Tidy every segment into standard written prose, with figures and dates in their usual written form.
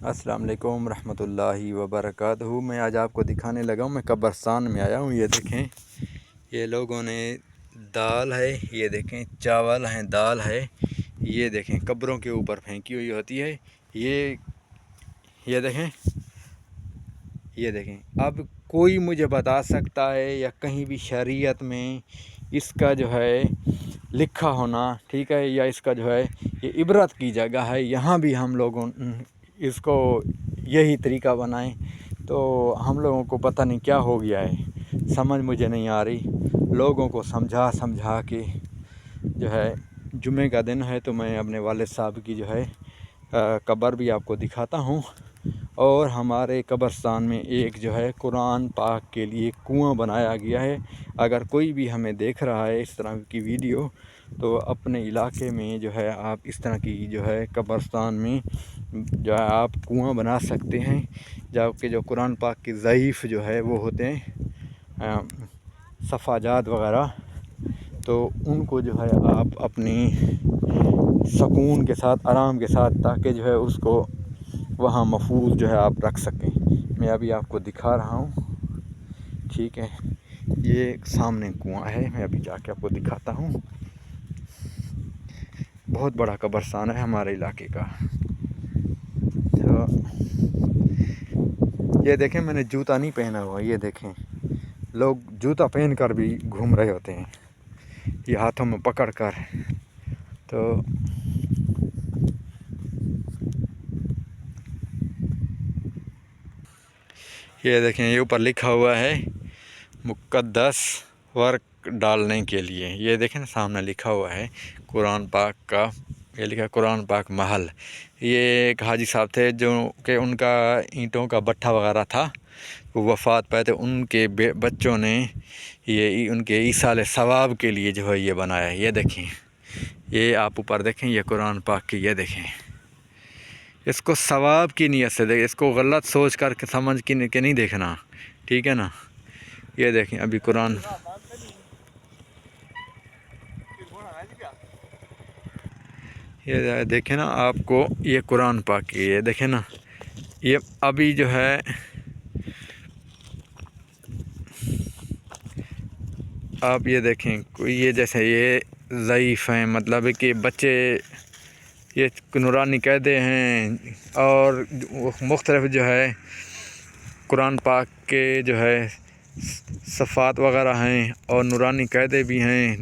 السلام علیکم ورحمۃ اللہ وبرکاتہ۔ میں آج آپ کو دکھانے لگا ہوں، میں قبرستان میں آیا ہوں۔ یہ دیکھیں، یہ لوگوں نے دال ہے، یہ دیکھیں چاول ہیں، دال ہے، یہ دیکھیں قبروں کے اوپر پھینکی ہوئی ہوتی ہے۔ یہ دیکھیں اب کوئی مجھے بتا سکتا ہے یا کہیں بھی شریعت میں اس کا جو ہے لکھا ہونا ٹھیک ہے، یا اس کا جو ہے یہ عبرت کی جگہ ہے، یہاں بھی ہم لوگوں اس کو یہی طریقہ بنائیں تو ہم لوگوں کو پتہ نہیں کیا ہو گیا ہے، سمجھ مجھے نہیں آ رہی۔ لوگوں کو سمجھا کے جو ہے جمعے کا دن ہے تو میں اپنے والد صاحب کی جو ہے قبر بھی آپ کو دکھاتا ہوں، اور ہمارے قبرستان میں ایک جو ہے قرآن پاک کے لیے کنواں بنایا گیا ہے۔ اگر کوئی بھی ہمیں دیکھ رہا ہے اس طرح کی ویڈیو تو اپنے علاقے میں جو ہے آپ اس طرح کی جو ہے قبرستان میں جو ہے آپ کنواں بنا سکتے ہیں، جبکہ جو قرآن پاک کی ضعیف جو ہے وہ ہوتے ہیں صفحات وغیرہ، تو ان کو جو ہے آپ اپنی سکون کے ساتھ آرام کے ساتھ تاکہ جو ہے اس کو وہاں محفوظ جو ہے آپ رکھ سکیں۔ میں ابھی آپ کو دکھا رہا ہوں، ٹھیک ہے، یہ سامنے کنواں ہے، میں ابھی جا کے آپ کو دکھاتا ہوں۔ بہت بڑا قبرستان ہے ہمارے علاقے کا۔ تو یہ دیکھیں میں نے جوتا نہیں پہنا ہوا، یہ دیکھیں لوگ جوتا پہن کر بھی گھوم رہے ہوتے ہیں یہ ہاتھوں میں پکڑ کر۔ تو یہ دیکھیں یہ اوپر لکھا ہوا ہے مقدس ورق ڈالنے کے لیے، یہ دیکھیں نا سامنے لکھا ہوا ہے قرآن پاک کا، یہ لکھا ہے قرآن پاک محل۔ یہ ایک حاجی صاحب تھے جو کہ ان کا اینٹوں کا بٹھا وغیرہ تھا، وہ وفات پائے تھے، ان کے بچوں نے یہ ان کے ایصال ثواب کے لیے جو ہے یہ بنایا ہے۔ یہ دیکھیں، یہ آپ اوپر دیکھیں، یہ قرآن پاک کی، یہ دیکھیں اس کو ثواب کی نیت سے دیکھیں، اس کو غلط سوچ کر کے سمجھ کے نہیں دیکھنا، ٹھیک ہے نا۔ یہ دیکھیں ابھی قرآن، یہ دیکھیں نا آپ کو، یہ قرآن پاک کی، یہ دیکھیں نا، یہ ابھی جو ہے آپ یہ دیکھیں یہ جیسے یہ ضعیف ہیں، مطلب کہ بچے یہ نورانی قاعدے ہیں اور مختلف جو ہے قرآن پاک کے جو ہے صفحات وغیرہ ہیں اور نورانی قاعدے بھی ہیں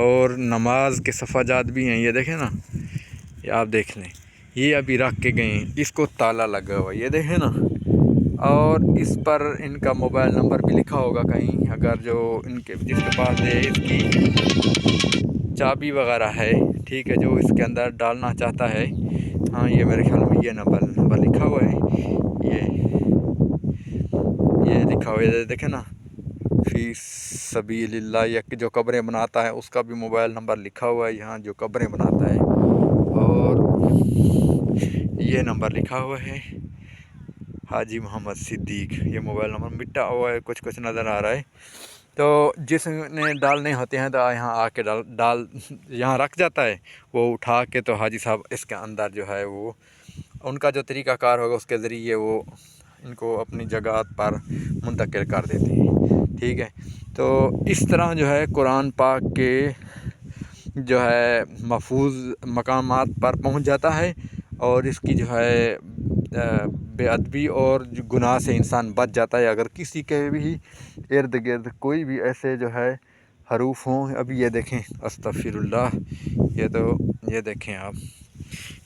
اور نماز کے صفحات بھی ہیں۔ یہ دیکھیں نا، یہ آپ دیکھ لیں، یہ ابھی رکھ کے گئے ہیں، اس کو تالا لگا ہوا ہے، یہ دیکھیں نا، اور اس پر ان کا موبائل نمبر بھی لکھا ہوگا کہیں، اگر جو ان کے جس کے پاس اس کی چابی وغیرہ ہے، ٹھیک ہے، جو اس کے اندر ڈالنا چاہتا ہے، ہاں یہ میرے خیال میں یہ نمبر لکھا ہوا ہے، یہ لکھا ہوا ہے، دیکھیں نا، فی سبیل اللہ، یا جو قبریں بناتا ہے اس کا بھی موبائل نمبر لکھا ہوا ہے یہاں، جو قبریں بناتا ہے، اور یہ نمبر لکھا ہوا ہے حاجی محمد صدیق، یہ موبائل نمبر مٹا ہوا ہے، کچھ نظر آ رہا ہے۔ تو جس نے ڈالنے ہوتے ہیں تو یہاں آ کے ڈال یہاں رکھ جاتا ہے، وہ اٹھا کے تو حاجی صاحب اس کے اندر جو ہے وہ ان کا جو طریقہ کار ہوگا اس کے ذریعے وہ ان کو اپنی جگہ پر منتقل کر دیتے ہیں، ٹھیک ہے۔ تو اس طرح جو ہے قرآن پاک کے جو ہے محفوظ مقامات پر پہنچ جاتا ہے، اور اس کی جو ہے بے ادبی اور گناہ سے انسان بچ جاتا ہے اگر کسی کے بھی ارد گرد کوئی بھی ایسے جو ہے حروف ہوں۔ ابھی یہ دیکھیں استغفر اللہ، یہ دیکھیں آپ،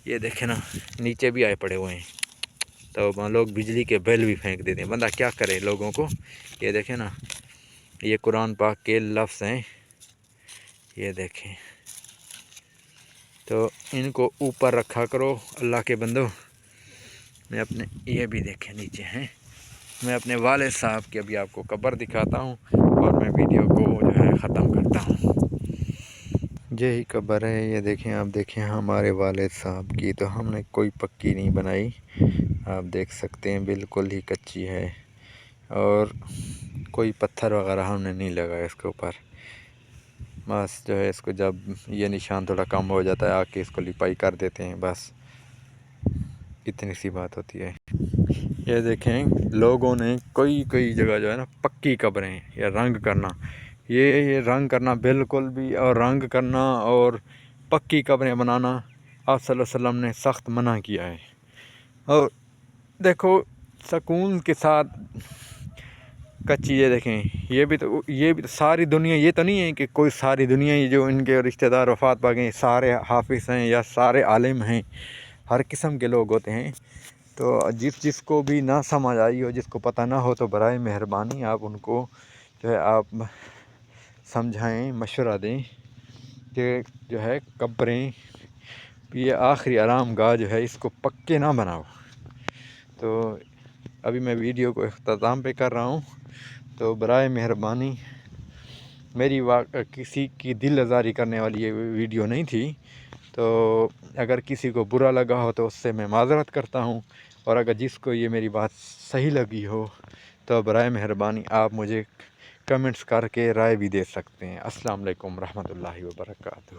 یہ دیکھیں نا نیچے بھی آئے پڑے ہوئے ہیں، تو لوگ بجلی کے بل بھی پھینک دیتے ہیں، بندہ کیا کرے لوگوں کو۔ یہ دیکھیں نا، یہ قرآن پاک کے لفظ ہیں، یہ دیکھیں، تو ان کو اوپر رکھا کرو اللہ کے بندو۔ میں اپنے یہ بھی دیکھیں نیچے ہیں، میں اپنے والد صاحب کی ابھی آپ کو قبر دکھاتا ہوں اور میں ویڈیو کو جو ہے ختم کرتا ہوں۔ یہی قبر ہے، یہ دیکھیں، آپ دیکھیں ہمارے والد صاحب کی، تو ہم نے کوئی پکی نہیں بنائی، آپ دیکھ سکتے ہیں بالکل ہی کچی ہے، اور کوئی پتھر وغیرہ ہم نے نہیں لگایا اس کے اوپر، بس جو ہے اس کو جب یہ نشان تھوڑا کم ہو جاتا ہے آ کے اس کو لپائی کر دیتے ہیں، بس اتنی سی بات ہوتی ہے۔ یہ دیکھیں لوگوں نے کوئی جگہ جو ہے نا پکی قبریں یا رنگ کرنا، یہ رنگ کرنا بالکل بھی، اور رنگ کرنا اور پکی قبریں بنانا آپ صلی اللہ علیہ وسلم نے سخت منع کیا ہے۔ اور دیکھو سکون کے ساتھ کچی، یہ دیکھیں یہ بھی تو ساری دنیا، یہ تو نہیں ہے کہ کوئی ساری دنیا ہی جو ان کے رشتہ دار وفات پا گئے سارے حافظ ہیں یا سارے عالم ہیں، ہر قسم کے لوگ ہوتے ہیں۔ تو جس کو بھی نہ سمجھ آئی ہو، جس کو پتہ نہ ہو، تو برائے مہربانی آپ ان کو جو ہے آپ سمجھائیں، مشورہ دیں کہ جو ہے قبریں، یہ آخری آرام گاہ جو ہے اس کو پکے نہ بناؤ۔ تو ابھی میں ویڈیو کو اختتام پہ کر رہا ہوں، تو برائے مہربانی میری کسی کی دل آزاری کرنے والی یہ ویڈیو نہیں تھی، تو اگر کسی کو برا لگا ہو تو اس سے میں معذرت کرتا ہوں، اور اگر جس کو یہ میری بات صحیح لگی ہو تو برائے مہربانی آپ مجھے کمنٹس کر کے رائے بھی دے سکتے ہیں۔ السلام علیکم ورحمۃ اللہ وبرکاتہ۔